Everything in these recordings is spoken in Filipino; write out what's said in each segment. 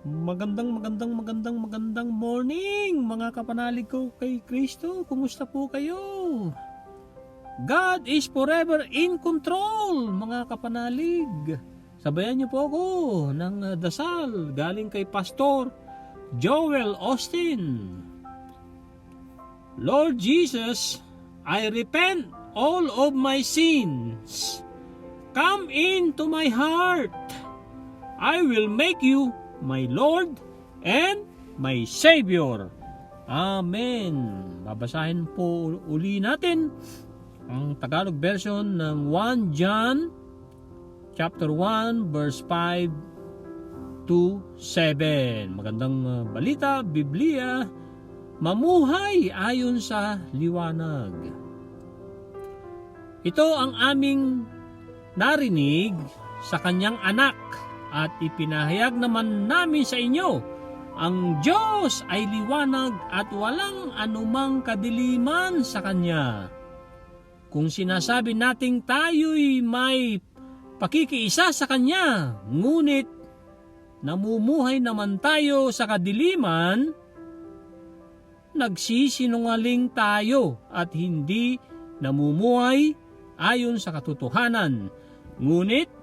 Magandang morning mga kapanalig ko kay Kristo. Kumusta po kayo? God is forever in control mga kapanalig. Sabayan niyo po ako ng dasal galing kay Pastor Joel Austin. Lord Jesus, I repent all of my sins. Come into my heart. I will make you my Lord and my Savior. Amen. Babasahin po uli natin ang Tagalog version ng 1 John chapter 1 verse 5 to 7. Magandang balita, Biblia, mamuhay ayon sa liwanag. Ito ang aming narinig sa kanyang anak at ipinahayag naman namin sa inyo. Ang Diyos ay liwanag at walang anumang kadiliman sa Kanya. Kung sinasabi nating tayo'y may pakikiisa sa Kanya, ngunit namumuhay naman tayo sa kadiliman, nagsisinungaling tayo at hindi namumuhay ayon sa katotohanan. Ngunit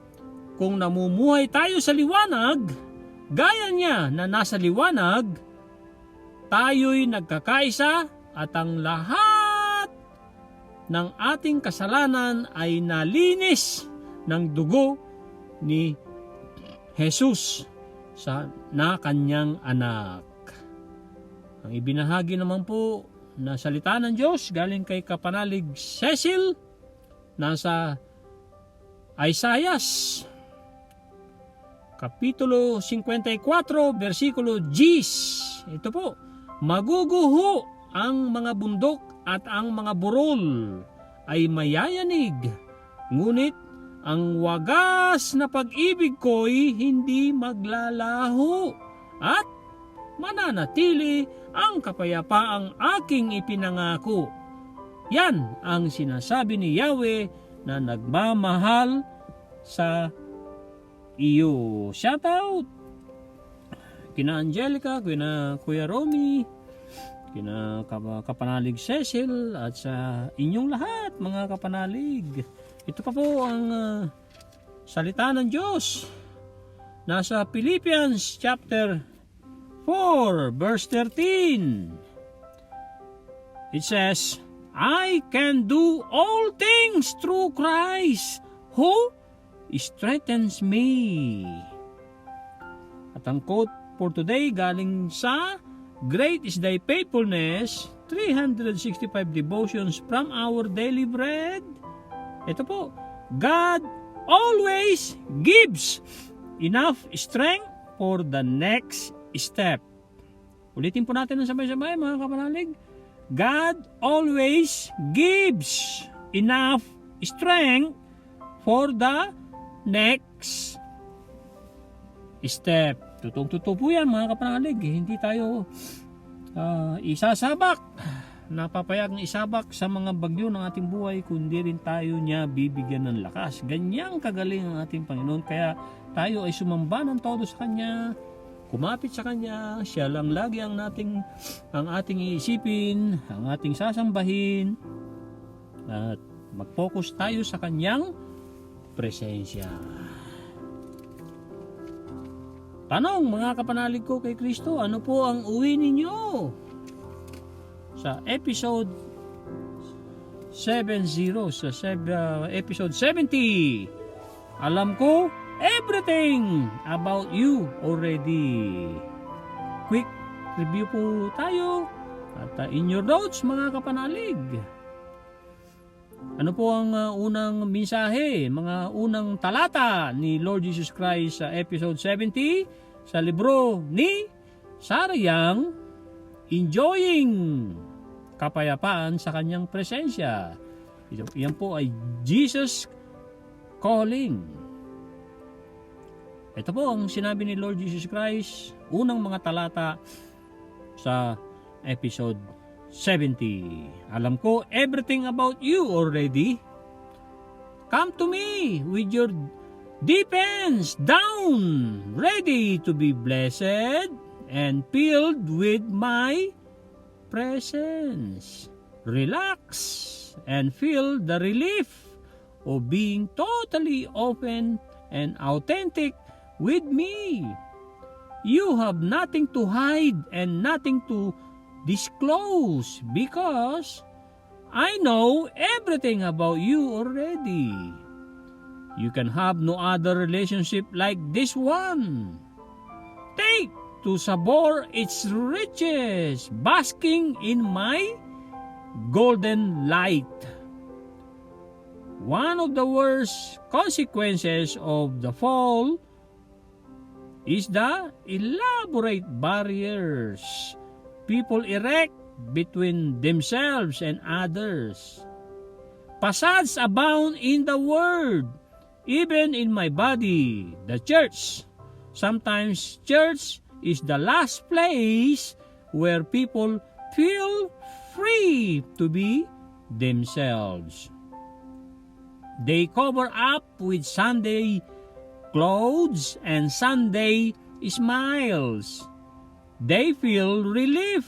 kung namumuhay tayo sa liwanag, gaya niya na nasa liwanag, tayo'y nagkakaisa at ang lahat ng ating kasalanan ay nalinis ng dugo ni Jesus na kanyang anak. Ang ibinahagi naman po na salita ng Diyos galing kay Kapanalig Cecil, nasa Isaiah Kapitulo 54, versikulo 10. Ito po, maguguho ang mga bundok at ang mga burol ay mayayanig. Ngunit ang wagas na pag-ibig ko'y hindi maglalaho at mananatili ang kapayapaang aking ipinangako. Yan ang sinasabi ni Yahweh na nagmamahal sa iyo. Shout out kina Angelica, kina Kuya Romy, kina Kapanalig Cecil at sa inyong lahat mga kapanalig. Ito pa po ang salita ng Diyos nasa Philippians chapter 4 verse 13. It says, I can do all things through Christ who strengthens me. At ang quote for today galing sa Great is Thy Faithfulness, 365 Devotions from Our Daily Bread. Ito po, God always gives enough strength for the next step. Ulitin po natin ng sabay-sabay mga kapanalig. God always gives enough strength for the next step. Tutong-tuto po yan mga kapanalig. Hindi tayo isasabak, napapayag na isabak sa mga bagyo ng ating buhay, kundi rin tayo niya bibigyan ng lakas. Ganyang kagaling ang ating Panginoon. Kaya tayo ay sumamba ng todo sa Kanya, kumapit sa Kanya. Siya lang lagi ang ating iisipin, ang ating sasambahin, at mag-focus tayo sa Kanyang presensya. Tanong mga kapanalig ko kay Kristo, ano po ang uwi ninyo? Sa episode 70, episode 70, alam ko everything about you already. Quick review po tayo at in your notes mga kapanalig. Ano po ang unang mensahe, mga unang talata ni Lord Jesus Christ sa episode 70 sa libro ni Sarah Young, Enjoying Kapayapaan sa Kanyang Presensya. Yan po ay Jesus Calling. Ito po ang sinabi ni Lord Jesus Christ, unang mga talata sa episode 70. Alam ko everything about you already. Come to me with your deepens down, ready to be blessed and filled with my presence. Relax and feel the relief of being totally open and authentic with me. You have nothing to hide and nothing to disclose because I know everything about you already. You can have no other relationship like this one. Take to savor its riches, basking in my golden light. One of the worst consequences of the fall is the elaborate barriers people erect between themselves and others. Facades abound in the world, even in my body, the church. Sometimes church is the last place where people feel free to be themselves. They cover up with Sunday clothes and Sunday smiles. They feel relief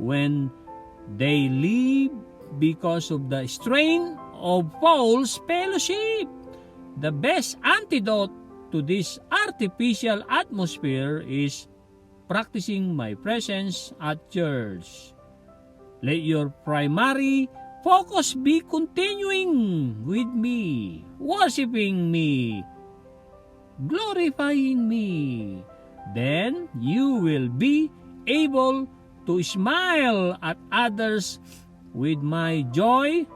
when they leave because of the strain of false fellowship. The best antidote to this artificial atmosphere is practicing my presence at church. Let your primary focus be continuing with me, worshiping me, glorifying me. Then you will be able to smile at others with my joy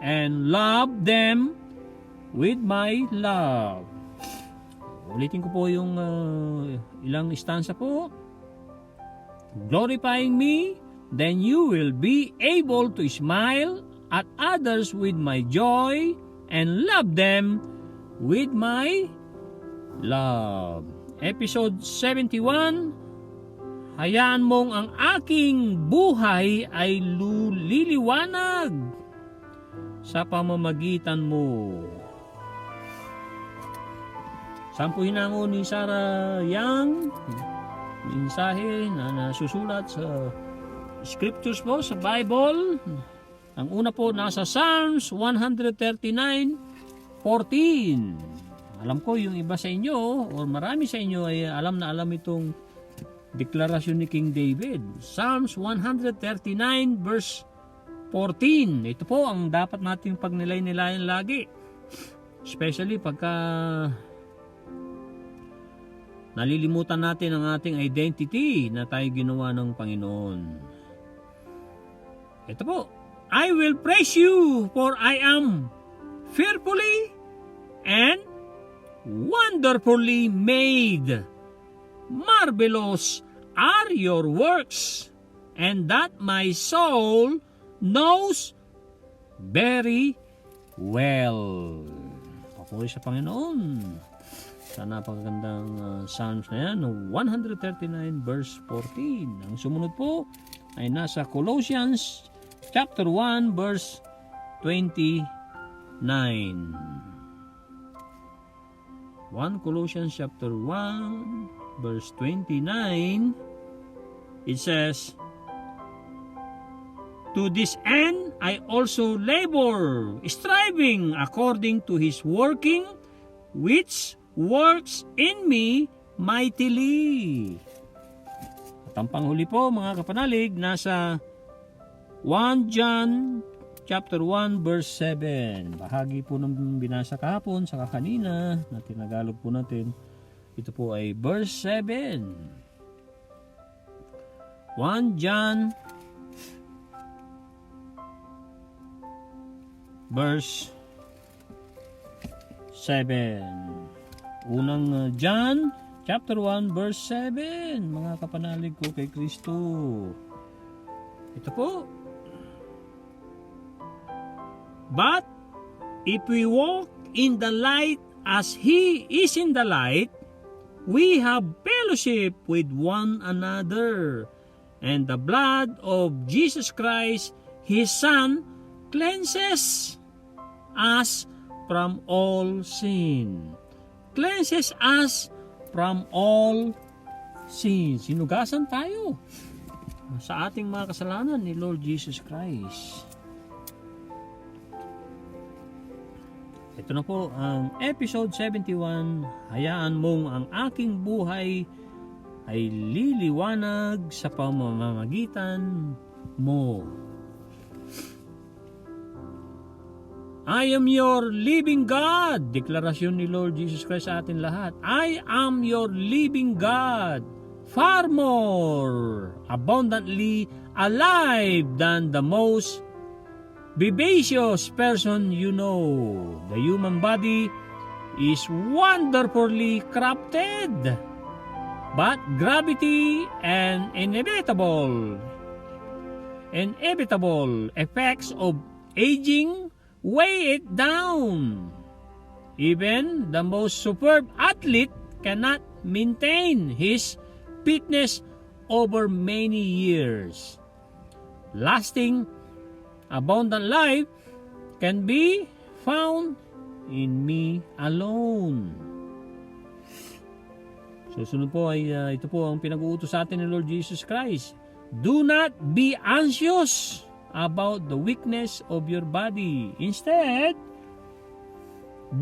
and love them with my love. Ulitin ko po yung ilang stanza po. Glorifying me, then you will be able to smile at others with my joy and love them with my love. Episode 71, hayaan mong ang aking buhay ay liliwanag sa pamamagitan mo. Sampu hinango ni Sarah Young, mensahe na nasusulat sa scriptures po sa Bible. Ang una po nasa Psalms 139:14. Alam ko yung iba sa inyo o marami sa inyo ay alam na alam itong deklarasyon ni King David. Psalms 139 verse 14. Ito po ang dapat nating pagnilay-nilayan lagi. Especially pagka nalilimutan natin ang ating identity na tayo ginawa ng Panginoon. Ito po. I will praise you for I am fearfully and wonderfully made. Marvelous are your works, and that my soul knows very well. Papuri sa Panginoon. Sa napakagandang Psalms na yan, 139 verse 14. Ang sumunod po ay nasa Colossians chapter 1 verse 29. 1 Colossians chapter 1 verse 29, it says, to this end I also labor, striving according to his working, which works in me mightily. At ang panghuli po mga kapanalig, nasa 1 John chapter 1 verse 7. Bahagi po ng binasa kahapon sa kanina na tinagalog po natin. Ito po ay verse 7. 1 John verse 7. Unang John chapter 1 verse 7. Mga kapanalig ko kay Kristo. Ito po. But if we walk in the light as He is in the light, we have fellowship with one another, and the blood of Jesus Christ, His Son, cleanses us from all sin. Cleanses us from all sin. Sinugasan tayo sa ating mga kasalanan ni Lord Jesus Christ. Ito na po ang episode 71. Hayaan mong ang aking buhay ay liliwanag sa pamamagitan mo. I am your living God. Deklarasyon ni Lord Jesus Christ sa atin lahat. I am your living God. Far more abundantly alive than the most vivacious person you know. The human body is wonderfully crafted, but gravity and inevitable effects of aging weigh it down. Even the most superb athlete cannot maintain his fitness over many years. Lasting, abundant life can be found in me alone. Susunod po ay ito po ang pinag-uutos sa atin ni Lord Jesus Christ. Do not be anxious about the weakness of your body. Instead,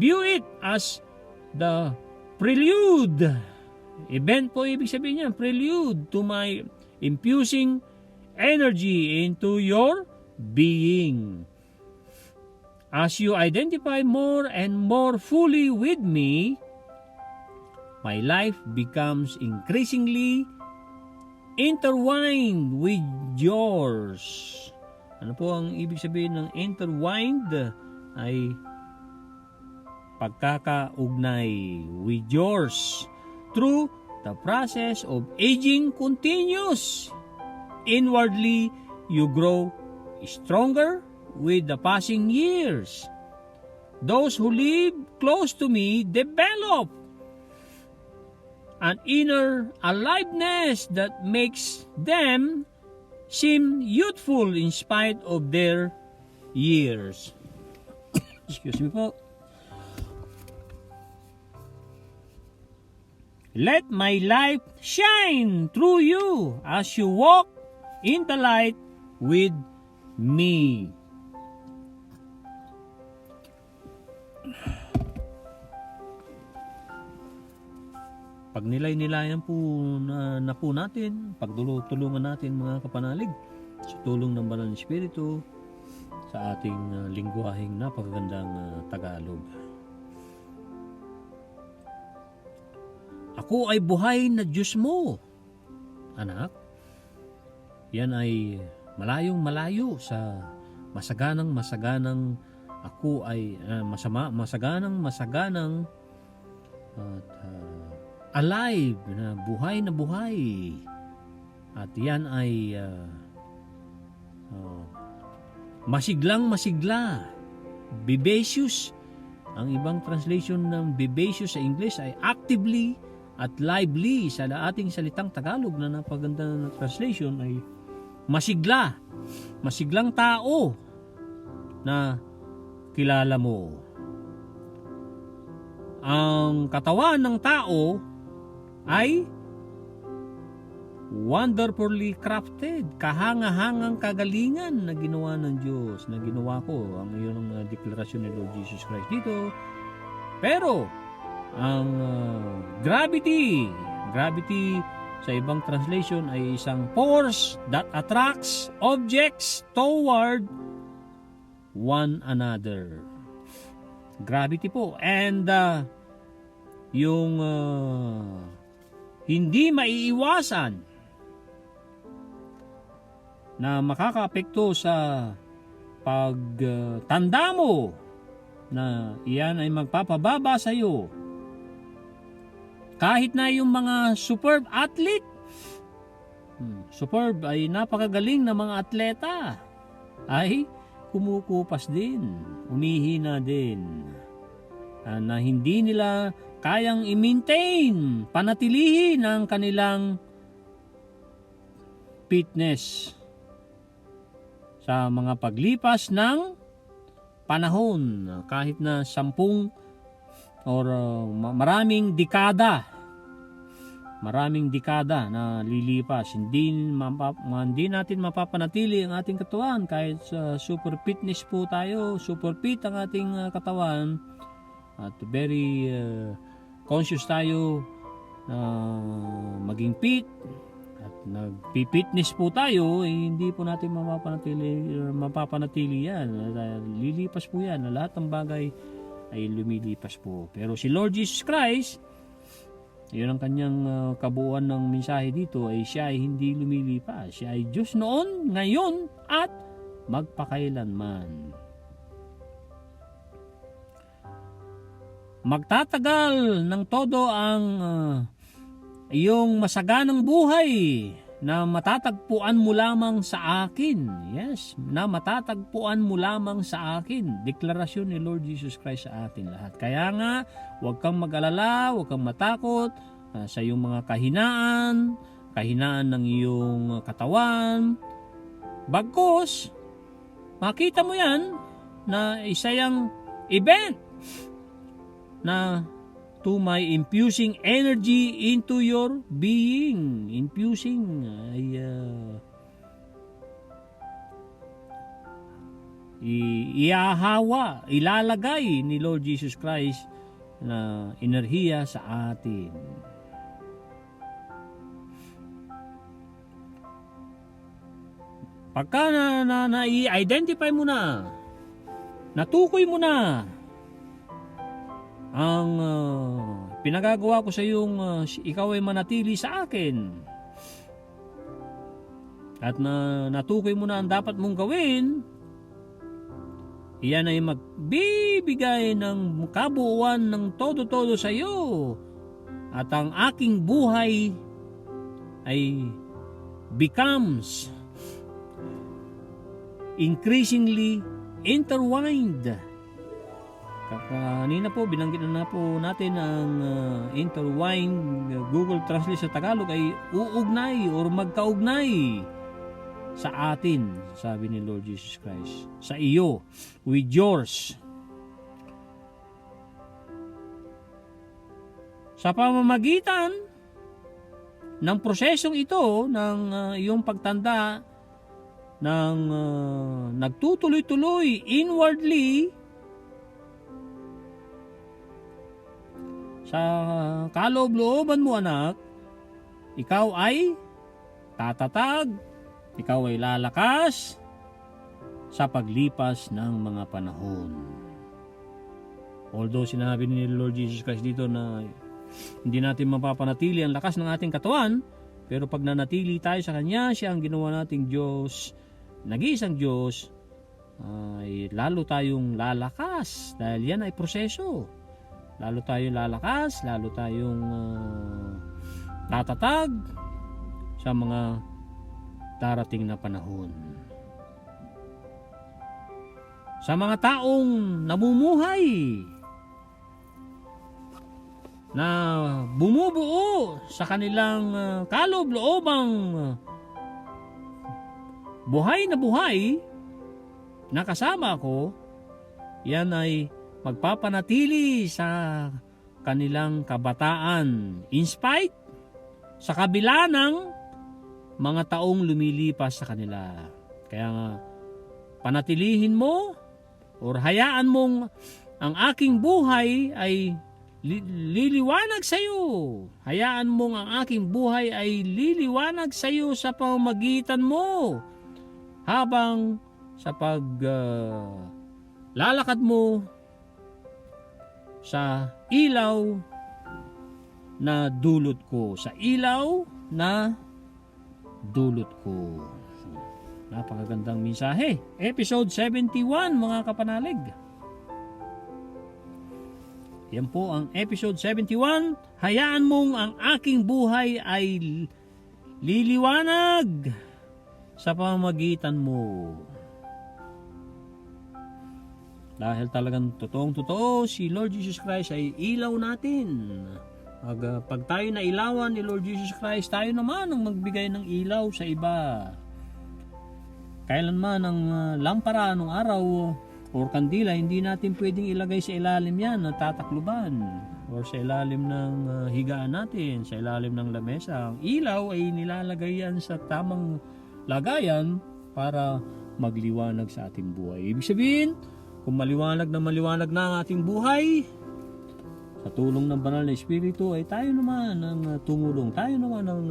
view it as the prelude. Event po ibig sabihin niya, prelude to my infusing energy into your being. As you identify more and more fully with me, my life becomes increasingly intertwined with yours. Ano po ang ibig sabihin ng intertwined? Ay pagkakaugnay with yours. Through the process of aging continues. Inwardly, you grow stronger with the passing years. Those who live close to me develop an inner aliveness that makes them seem youthful in spite of their years. Excuse me po. Let my light shine through you as you walk in the light with me. Pag nilay-nilayan po na po natin, pagtulungan natin mga kapanalig sa tulong ng Banal na Espiritu sa ating lingwaheng napakagandang Tagalog. Ako ay buhay na Diyos mo, anak. Yan ay malayong-malayo sa masaganang ako ay masaganang at alive na buhay. At yan ay masiglang-masigla, vivacious. Ang ibang translation ng vivacious sa English ay actively at lively. Sa ating salitang Tagalog na napaganda na translation ay masiglang tao na kilala mo. Ang katawan ng tao ay wonderfully crafted, kahanga-hangang kagalingan na ginawa ng Diyos, na ginawa ko. Ang iyon ang deklarasyon ni Lord Jesus Christ dito. Pero ang gravity sa ibang translation ay isang force that attracts objects toward one another. Gravity po. And yung hindi maiiwasan na makakaapekto sa pagtanda mo, na iyan ay magpapababa sa iyo. Kahit na yung mga superb athlete, superb ay napakagaling na mga atleta, ay kumukupas din, umihina din, na hindi nila kayang i-maintain, panatilihin ang kanilang fitness sa mga paglipas ng panahon, kahit na 10 or maraming dekada na lilipas, hindi natin mapapanatili ang ating katawan kahit super fitness po tayo, super fit ang ating katawan at very conscious tayo na maging fit at nagpi-fitness po tayo, hindi po natin mapapanatili yan. Lilipas po yan, lahat ng bagay ay lumilipas po. Pero si Lord Jesus Christ, yun ang kanyang kabuuan ng mensahe dito, ay siya ay hindi lumilipas. Siya ay Diyos noon, ngayon, at magpakailanman. Magtatagal ng todo ang iyong masaganang buhay na matatagpuan mo lamang sa akin. Yes, na matatagpuan mo lamang sa akin. Deklarasyon ni Lord Jesus Christ sa atin lahat. Kaya nga, huwag kang mag-alala, huwag kang matakot sa iyong mga kahinaan ng iyong katawan. Bagkus, makita mo yan na isa yung event na to my infusing energy into your being. Infusing ay iahawa, ilalagay ni Lord Jesus Christ na enerhiya sa atin. Pagka na-identify mo na, natukoy mo na ang pinagagawa ko sa iyong ikaw ay manatili sa akin, at natukoy mo na ang dapat mong gawin, iyan ay magbibigay ng kabuuan ng todo-todo sa iyo, at ang aking buhay ay becomes increasingly intertwined. Kanina po binanggit na po natin ang intertwined. Google Translate sa Tagalog ay uugnay or magkaugnay sa atin, sabi ni Lord Jesus Christ, sa iyo, with yours. Sa pamamagitan ng prosesong ito ng iyong pagtanda, ng nagtutuloy-tuloy inwardly sa kaloob-looban mo, anak, ikaw ay tatatag, ikaw ay lalakas sa paglipas ng mga panahon. Although sinabi ni Lord Jesus Christ dito na hindi natin mapapanatili ang lakas ng ating katawan, pero pag nanatili tayo sa Kanya, siya ang ginawa nating Diyos, nag-iisang Diyos, ay lalo tayong lalakas dahil yan ay proseso. Lalo tayong lalakas, lalo tayong tatatag sa mga darating na panahon. Sa mga taong namumuhay na bumubuo sa kanilang kaloob-loobang buhay na kasama ko, yan ay magpapanatili sa kanilang kabataan in spite, sa kabila ng mga taong lumilipas sa kanila. Kaya nga, panatilihin mo or hayaan mong ang aking buhay ay liliwanag sa iyo. Hayaan mong ang aking buhay ay liliwanag sa iyo sa pamamagitan mo habang sa lalakad mo sa ilaw na dulot ko. Sa ilaw na dulot ko. Napakagandang mensahe. Episode 71, mga kapanalig. Yan po ang episode 71. Hayaan mong ang aking buhay ay liliwanag sa pamamagitan mo. Dahil talagang totoong-totoo, si Lord Jesus Christ ay ilaw natin. Pag tayo na ilawan ni Lord Jesus Christ, tayo naman ang magbigay ng ilaw sa iba. Kailanman ang lampara nung araw or kandila, hindi natin pwedeng ilagay sa ilalim yan ng tatakluban or sa ilalim ng higaan natin, sa ilalim ng lamesa. Ang ilaw ay nilalagay yan sa tamang lagayan para magliwanag sa ating buhay. Ibig sabihin, kung maliwanag na ang ating buhay, sa tulong ng banal na Espiritu, ay tayo naman ang tumulong, tayo naman ang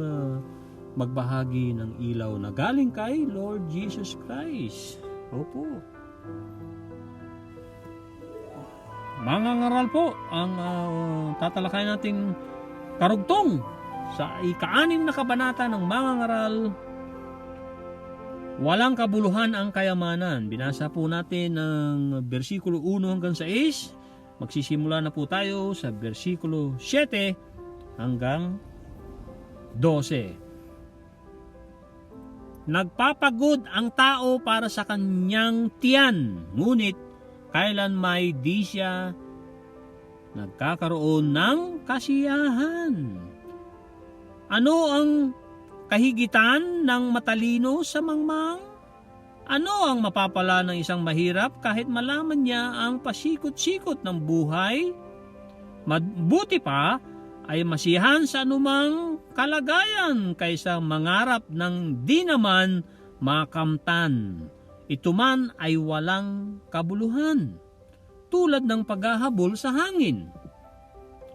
magbahagi ng ilaw na galing kay Lord Jesus Christ. Opo. Mangangaral po ang tatalakayin nating karugtong sa ika-6 na kabanata ng Mangangaral. Walang kabuluhan ang kayamanan. Binasa po natin ang versikulo 1 hanggang 6. Magsisimula na po tayo sa versikulo 7 hanggang 12. Nagpapagod ang tao para sa kanyang tiyan, ngunit kailan may di siya nagkakaroon ng kasiyahan. Ano ang kahigitan ng matalino sa mangmang? Ano ang mapapala ng isang mahirap kahit malaman niya ang pasikot-sikot ng buhay? Mabuti pa ay masiyahan sa anumang kalagayan kaysa mangarap ng di naman makamtan. Ito man ay walang kabuluhan, tulad ng paghahabol sa hangin.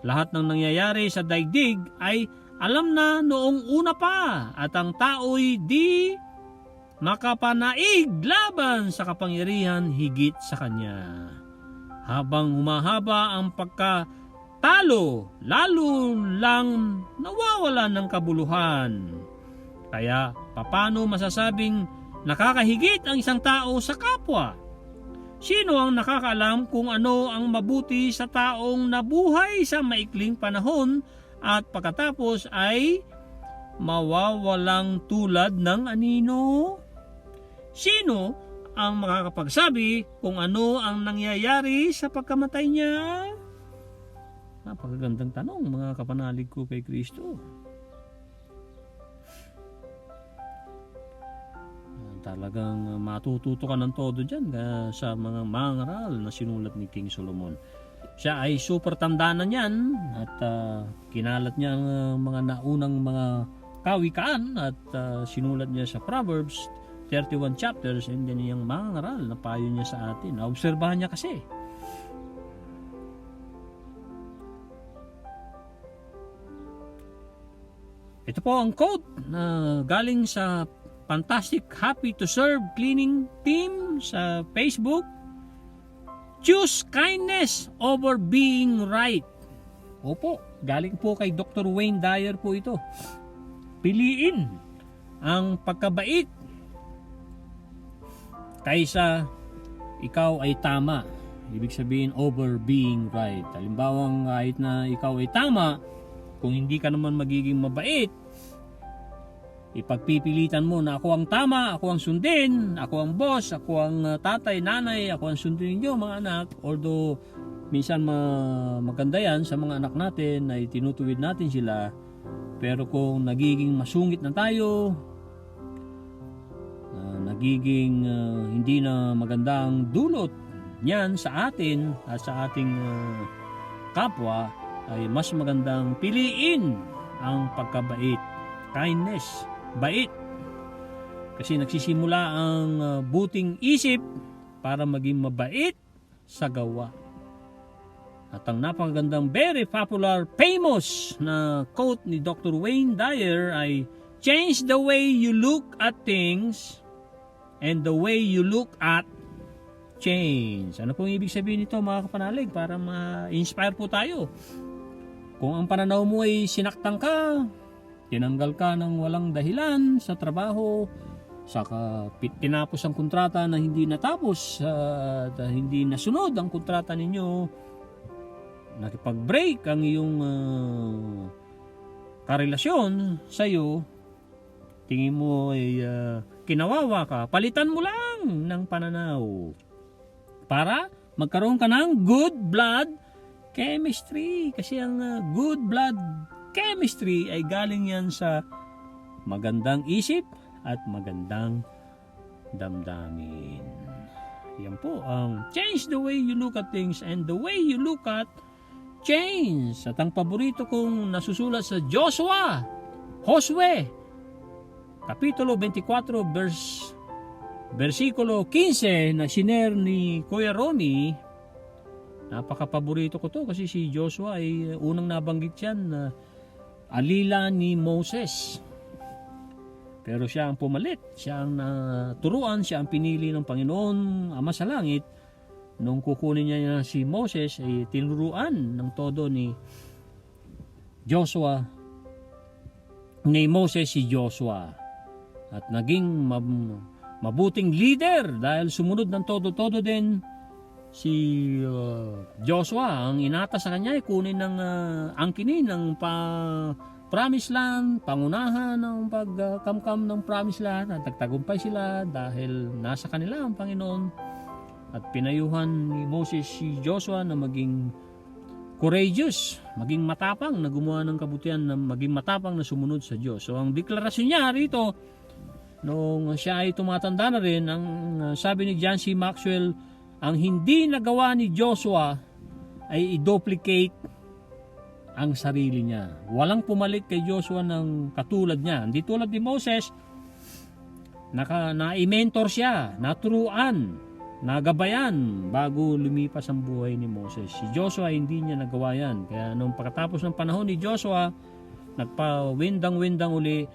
Lahat ng nangyayari sa daigdig ay alam na noong una pa, at ang tao'y di makapanaig laban sa kapangyarihan higit sa kanya. Habang humahaba ang pagkatalo, lalo lang nawawalan ng kabuluhan. Kaya paano masasabing nakakahigit ang isang tao sa kapwa? Sino ang nakakaalam kung ano ang mabuti sa taong nabuhay sa maikling panahon at pagkatapos ay mawawalang tulad ng anino? Sino ang makakapagsabi kung ano ang nangyayari sa pagkamatay niya? Napakagandang tanong, mga kapanalig ko kay Kristo. Talagang matututo ka ng todo dyan sa mga mangaral na sinulat ni King Solomon. Siya ay super tanda na niyan at kinalat niya ang mga naunang mga kawikaan at sinulat niya sa Proverbs 31 chapters, and then yung mangaral na payo niya sa atin. Naobserbahan niya kasi. Ito po ang quote na galing sa Fantastic Happy to Serve Cleaning Team sa Facebook. Choose kindness over being right. Opo, galing po kay Dr. Wayne Dyer po ito. Piliin ang pagkabait kaysa ikaw ay tama. Ibig sabihin over being right. Halimbawa, kahit na ikaw ay tama, kung hindi ka naman magiging mabait, ipagpipilitan mo na ako ang tama, ako ang sundin, ako ang boss, ako ang tatay, nanay, ako ang sundin niyo mga anak. Although minsan maganda yan sa mga anak natin ay tinutuwid natin sila, pero kung nagiging masungit na tayo, nagiging hindi na magandang dulot niyan sa atin at sa ating kapwa, ay mas magandang piliin ang pagkabait, kindness, bait. Kasi nagsisimula ang buting isip para maging mabait sa gawa. At ang napakagandang, very popular, famous na quote ni Dr. Wayne Dyer ay, change the way you look at things and the way you look at change. Ano pong ibig sabihin nito, mga kapanalig, para ma-inspire po tayo? Kung ang pananaw mo ay sinaktan ka, tinanggal ka ng walang dahilan sa trabaho, saka tinapos ang kontrata na hindi natapos, hindi nasunod ang kontrata ninyo, nakipag-break ang iyong karelasyon sa iyo, tingin mo ay kinawawa ka, palitan mo lang ng pananaw para magkaroon ka ng good blood chemistry. Kasi ang good blood chemistry ay galing yan sa magandang isip at magandang damdamin. Yan po ang change the way you look at things and the way you look at change. At ang paborito kong nasusulat sa Josue, Kapitulo 24, versikulo 15 na shiner ni Kuya Ronnie. Napaka-paborito ko to kasi si Joshua ay unang nabanggit yan na alila ni Moses. Pero siya ang pumalit, siya ang naturuan, siya ang pinili ng Panginoon Ama sa Langit. Nung kukunin niya si Moses, ay tinuruan ng todo ni Moses si Joshua. At naging mabuting leader dahil sumunod ng todo-todo din si Joshua. Ang inata sa kanya ay kunin ng angkinin ng Promised Land, pangunahan ng pagkamkam ng Promised Land at nagtagumpay sila dahil nasa kanila ang Panginoon. At pinayuhan ni Moses si Joshua na maging courageous, maging matapang na gumawa ng kabutihan, na maging matapang na sumunod sa Diyos. So ang deklarasyon niya rito, nung siya ay tumatanda na rin, ang sabi ni John C. Maxwell, ang hindi nagawa ni Joshua ay i-duplicate ang sarili niya. Walang pumalit kay Joshua ng katulad niya. Hindi tulad ni Moses, na-mentor siya, naturuan, nagabayan bago lumipas ang buhay ni Moses. Si Joshua hindi niya nagawa yan. Kaya nung pagkatapos ng panahon ni Joshua, nagpawindang-windang uli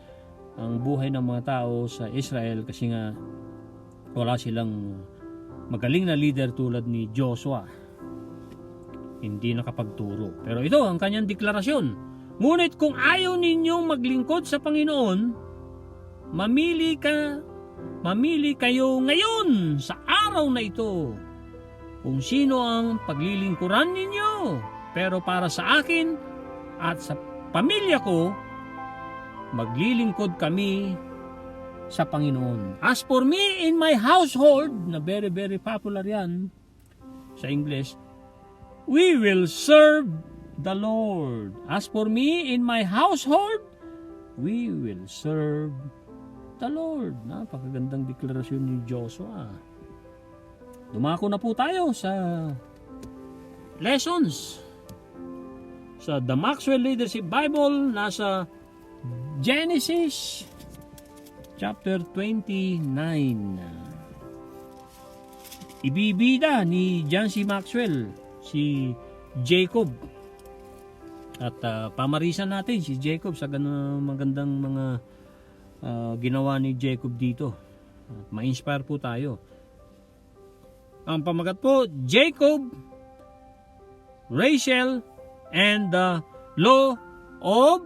ang buhay ng mga tao sa Israel kasi nga wala silang magaling na leader tulad ni Joshua. Hindi nakapagturo. Pero ito ang kanyang deklarasyon. Ngunit kung ayaw ninyong maglingkod sa Panginoon, mamili kayo ngayon sa araw na ito kung sino ang paglilingkuran ninyo. Pero para sa akin at sa pamilya ko, maglilingkod kami sa Panginoon. As for me in my household, na very very popular yan sa English, we will serve the Lord. As for me in my household, we will serve the Lord. Napakagandang deklarasyon ni Joshua. Dumako na po tayo sa lessons sa The Maxwell Leadership Bible. Nasa Genesis chapter 29. Ibibida ni John C. Maxwell si Jacob. At pamarisan natin si Jacob sa magandang mga ginawa ni Jacob dito. Ma-inspire po tayo. Ang pamagat po, Jacob, Rachel, and the Law of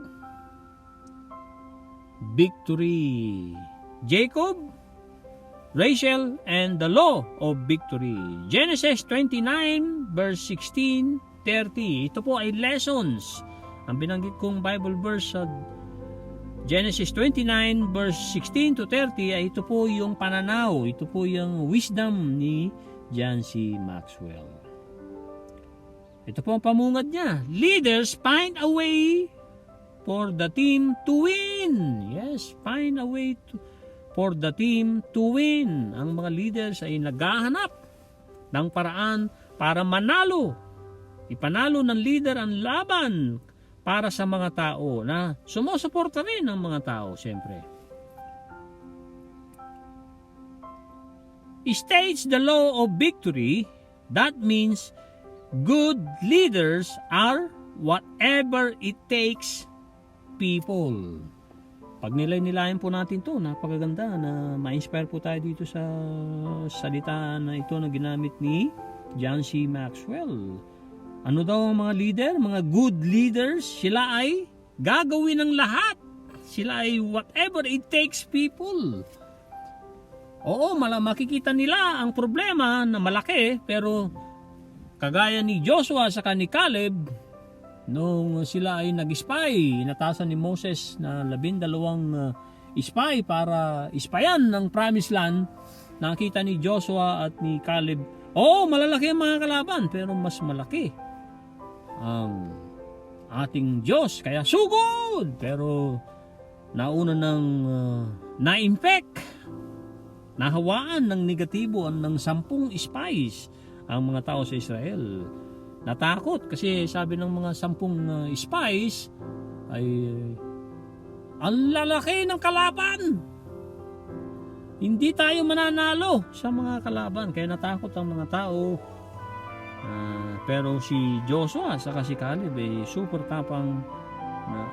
Victory. Jacob, Rachel, and the Law of Victory. Genesis 29 verse 16, 30. Ito po ay lessons. Ang binanggit kong Bible verse sa Genesis 29 verse 16 to 30 ay ito po yung pananaw, ito po yung wisdom ni John C. Maxwell. Ito po ang pamungad niya. Leaders find a way for the team to win. Yes, find a way for the team to win. Ang mga leaders ay naghahanap ng paraan para manalo. Ipanalo ng leader ang laban para sa mga tao na sumusuporta rin ng mga tao, siyempre. States the law of victory. That means good leaders are whatever it takes people. Pag nilay-nilayan po natin to, napakaganda na ma-inspire po tayo dito sa salita na ito na ginamit ni John C. Maxwell. Ano daw ang mga leader? Mga good leaders, sila ay gagawin ng lahat. Sila ay whatever it takes people. Oo, makikita nila ang problema na malaki, pero kagaya ni Joshua sa ni Caleb, nung sila ay nag-spy, inatasan ni Moses na 12 spy para ispayan ng Promised Land, nakita ni Joshua at ni Caleb, malalaki ang mga kalaban, pero mas malaki ang ating Diyos, kaya sugod! Pero nauna ng na-infect nahawaan ng negatibo ng 10 spies ang mga tao sa Israel. Natakot kasi sabi ng mga 10 spies ay ang lalaki ng kalaban. Hindi tayo mananalo sa mga kalaban, kaya natakot ang mga tao. Pero si Joshua saka si Caleb ay super tapang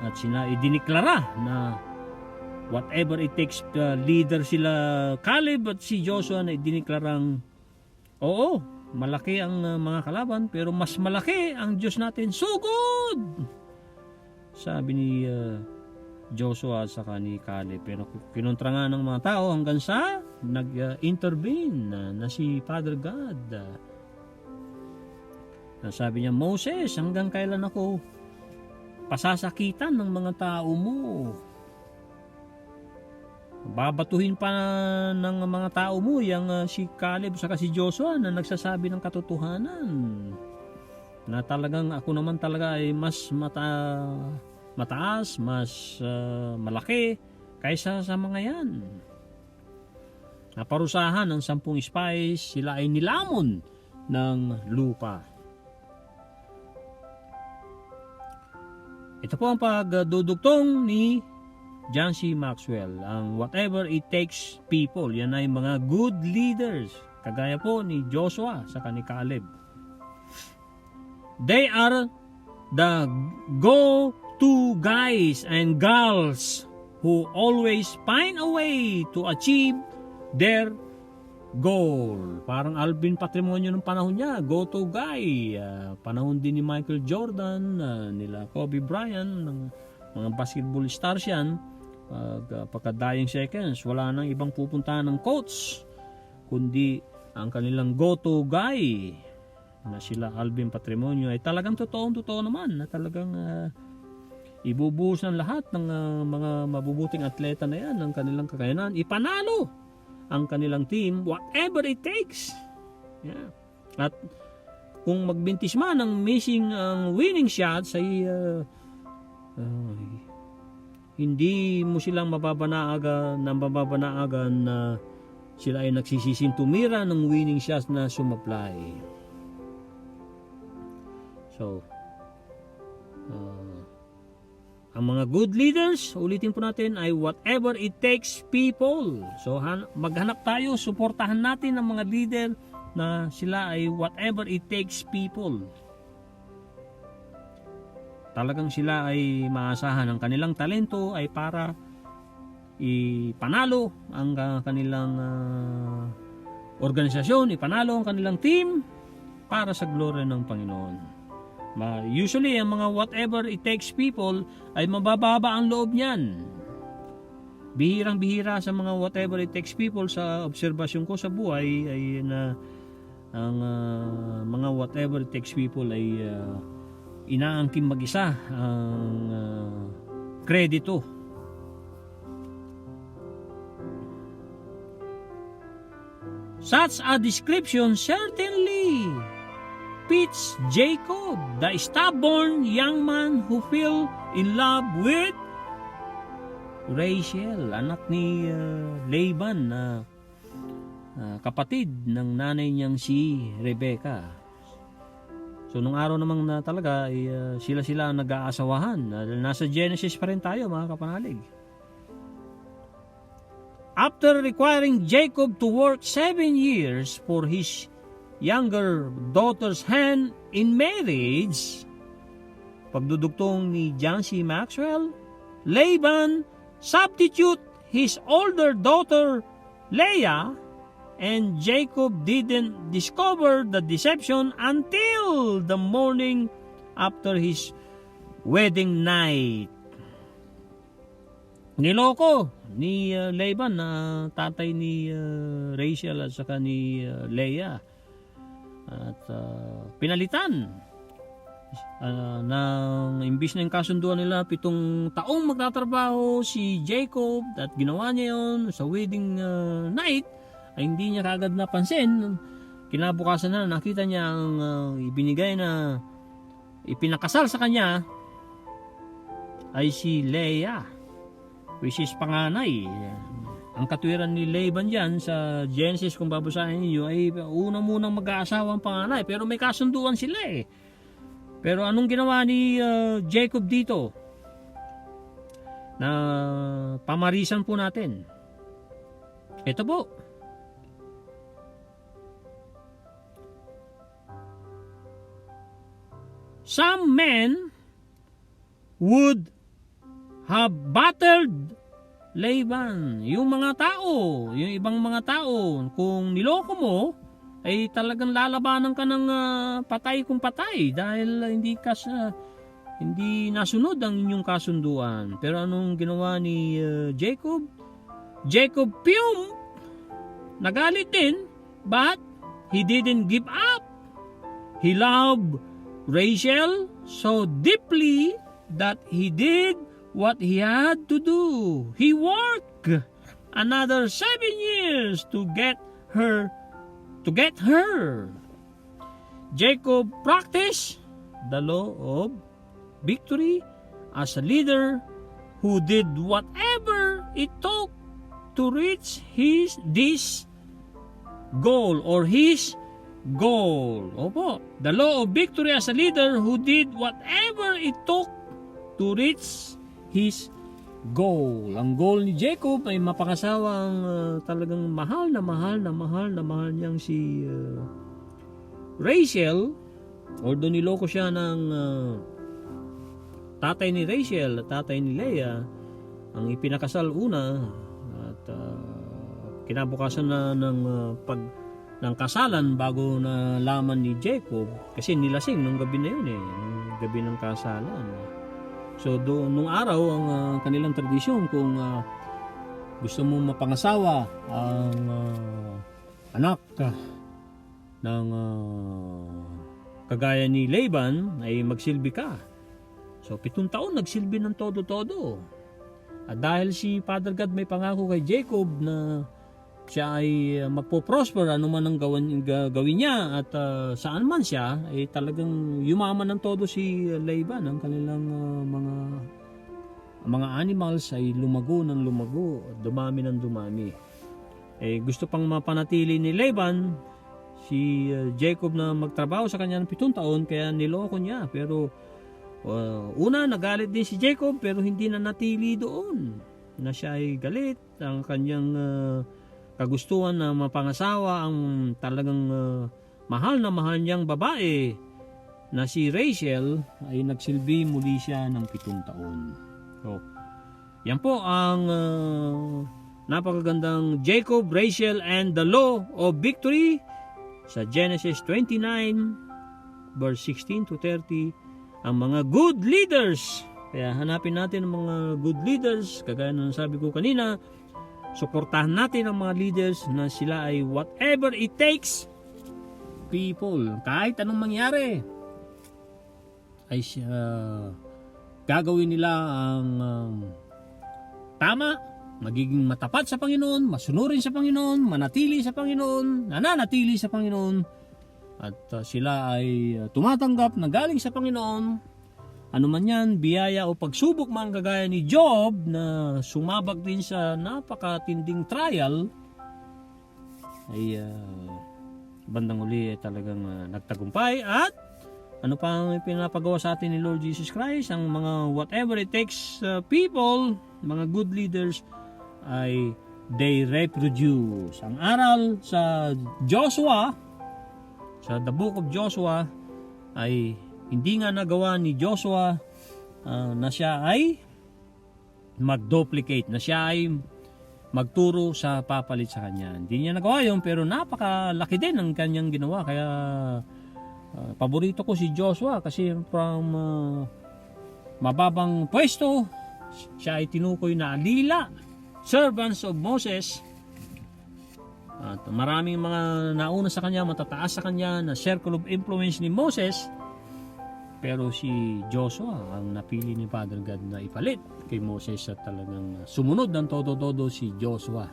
at diniklara na whatever it takes, leader sila Caleb at si Joshua na diniklarang oo, malaki ang mga kalaban pero mas malaki ang Diyos natin. Sugod! Sabi ni Joshua at saka ni Caleb. Pero kinontra nga ng mga tao hanggang sa nag-intervene na si Father God. Sabi niya, Moses, hanggang kailan ako pasasakitan ng mga tao mo? Babatuhin pa ng mga tao mo yung si Caleb saka si Joshua na nagsasabi ng katotohanan. Na talagang ako naman talaga ay mas mataas, mas malaki kaysa sa mga yan. Naparusahan ng 10 spies, sila ay nilamon ng lupa. Ito po ang pagdudugtong ni John C. Maxwell, ang whatever it takes people. Yan ay mga good leaders, kagaya po ni Joshua sa ni Caleb. They are the go-to guys and girls who always find a way to achieve their goal. Parang Alvin Patrimonio ng panahon niya, go-to guy. Panahon din ni Michael Jordan, nila Kobe Bryant, ng mga basketball stars yan. Pagka-dying seconds, wala nang ibang pupuntahan ng coach, kundi ang kanilang go-to guy na sila Alvin Patrimonio ay talagang totoo naman na talagang ibubuhos ng lahat ng mga mabubuting atleta na yan ng kanilang kakayanan, ipanalo ang kanilang team whatever it takes. Yeah. At kung magbintis man ng missing ang winning shots ay hindi mo silang mababanaagan na sila ay nagsisising tumira ng winning shots na sumaplay. So ang mga good leaders, ulitin po natin, ay whatever it takes people. So maghanap tayo, suportahan natin ang mga leader na sila ay whatever it takes people. Talagang sila ay maasahan, ang kanilang talento ay para ipanalo ang kanilang organisasyon, ipanalo ang kanilang team para sa glory ng Panginoon. Usually, ang mga whatever it takes people ay mabababa ang loob niyan. Bihirang-bihira sa mga whatever it takes people sa obserbasyon ko sa buhay ay na ang mga whatever it takes people ay inaangkin mag-isa ang kredito. Such a description certainly fits Jacob, the stubborn young man who fell in love with Rachel, anak ni Laban na kapatid ng nanay niyang si Rebecca. So nung araw namang na talaga ay sila ang nag-aasawahan. Nasa Genesis pa rin tayo, mga kapanalig. After requiring Jacob to work 7 years for his younger daughter's hand in marriage, pagdudugtong ni John C. Maxwell, Laban substitute his older daughter Leah, and Jacob didn't discover the deception until the morning after his wedding night. Niloko ni Laban na tatay ni Rachel at saka ni Leah. At pinalitan ng imbis na yung kasunduan nila 7 taong magtatrabaho si Jacob at ginawa niya yon sa wedding night ay hindi niya kagad napansin. Kinabukasan na nakita niya ang ibinigay na ipinakasal sa kanya ay si Leah, which is panganay. ang katwiran ni Laban dyan sa Genesis kung babasahin niyo ay una munang mag-aasawang panganay pero may kasunduan sila eh. Pero anong ginawa ni Jacob dito? Na pamarisan po natin. Ito po. Some men would have battered Laban, yung mga tao, yung ibang mga tao, kung niloko mo, ay talagang lalabanan ka ng patay kung patay dahil hindi nasunod ang inyong kasunduan. Pero anong ginawa ni Jacob? Jacob nagalit din, but he didn't give up. He loved Rachel so deeply that he did what he had to do. He worked another 7 years to get her. Jacob practiced the law of victory as a leader who did whatever it took to reach this goal or his goal. Opo, the law of victory as a leader who did whatever it took to reach his goal. Ang goal ni Jacob ay mapangasawa ang talagang mahal niyang si Rachel. Although niloko siya ng tatay ni Rachel at tatay ni Leah, ang ipinakasal una at kinabukasan na ng kasalan bago na laman ni Jacob kasi nilasing nung gabi na yun nung gabi ng kasalan. So nung araw ang kanilang tradisyon kung gusto mong mapangasawa ang anak ng kagaya ni Laban ay magsilbi ka. So 7 taon nagsilbi ng todo-todo. At dahil si Father God may pangako kay Jacob na siya ay magpo-prosper ano man ang gawin niya at saan man siya ay talagang yumaman ng todo si Laban. Ang kanilang mga animals ay lumago ng lumago, dumami ng dumami. Gusto pang mapanatili ni Laban si Jacob na magtrabaho sa kanya ng 7 taon kaya niloko niya. Pero una nagalit din si Jacob pero hindi na natili doon na siya ay galit. Ang kanyang kagustuhan na mapangasawa ang talagang mahal na mahal niyang babae na si Rachel ay nagsilbi muli siya ng 7 taon. So, yan po ang napakagandang Jacob, Rachel, and the Law of Victory sa Genesis 29 verse 16 to 30. Ang mga good leaders. Kaya hanapin natin ang mga good leaders. Kagaya ng sabi ko kanina, suportahan natin ang mga leaders na sila ay whatever it takes people. Kahit anong mangyari ay gagawin nila ang tama, magiging matapat sa Panginoon, masunurin sa Panginoon, manatili sa Panginoon, nananatili sa Panginoon, at sila ay tumatanggap na galing sa Panginoon. Ano man yan, biyaya o pagsubok man kagaya ni Job na sumabak din sa napakatinding trial, ay bandang uli ay talagang nagtagumpay. At ano pa ang pinapagawa sa atin ni Lord Jesus Christ? Ang mga whatever it takes people, mga good leaders, ay they reproduce. Ang aral sa Joshua, sa the book of Joshua, ay hindi nga nagawa ni Joshua na siya ay mag-duplicate, na siya ay magturo sa papalit sa kanya. Hindi niya nagawa yun, pero napakalaki din ang kanyang ginawa. Kaya paborito ko si Joshua kasi from mababang pwesto, siya ay tinukoy na alila, servants of Moses. At maraming mga nauna sa kanya, matataas sa kanya na circle of influence ni Moses. Pero si Joshua ang napili ni Father God na ipalit kay Moses at talagang sumunod ng todo-todo si Joshua.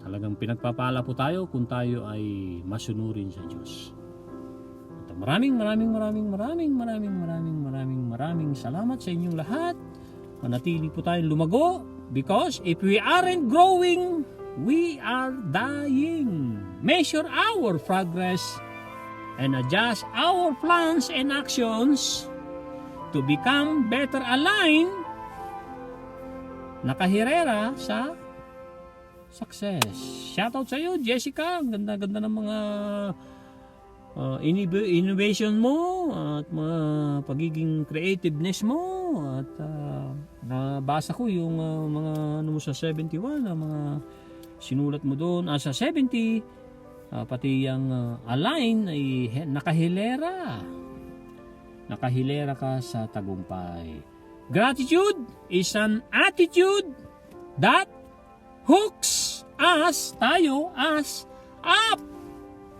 Talagang pinagpapala po tayo kung tayo ay masunurin sa Diyos. At maraming salamat sa inyong lahat manatili po tayong lumago, because if we aren't growing, we are dying. Measure our progress and adjust our plans and actions to become better aligned, nakahirera sa success. Shoutout sa iyo, Jessica. Ang ganda-ganda ng mga innovation mo at mga pagiging creativeness mo, at nabasa ko yung mga ano mo sa 71, mga sinulat mo doon. Sa 70, pati yung align ay nakahilera ka sa tagumpay. Gratitude is an attitude that hooks us up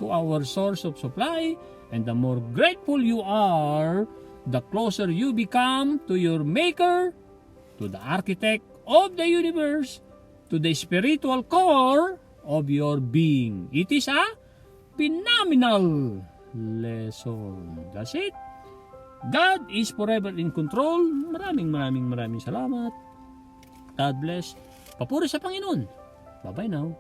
to our source of supply, and the more grateful you are, the closer you become to your maker, to the architect of the universe, to the spiritual core of your being. It is a phenomenal lesson. That's it. God is forever in control. Maraming salamat. God bless. Papuri sa Panginoon. Bye-bye now.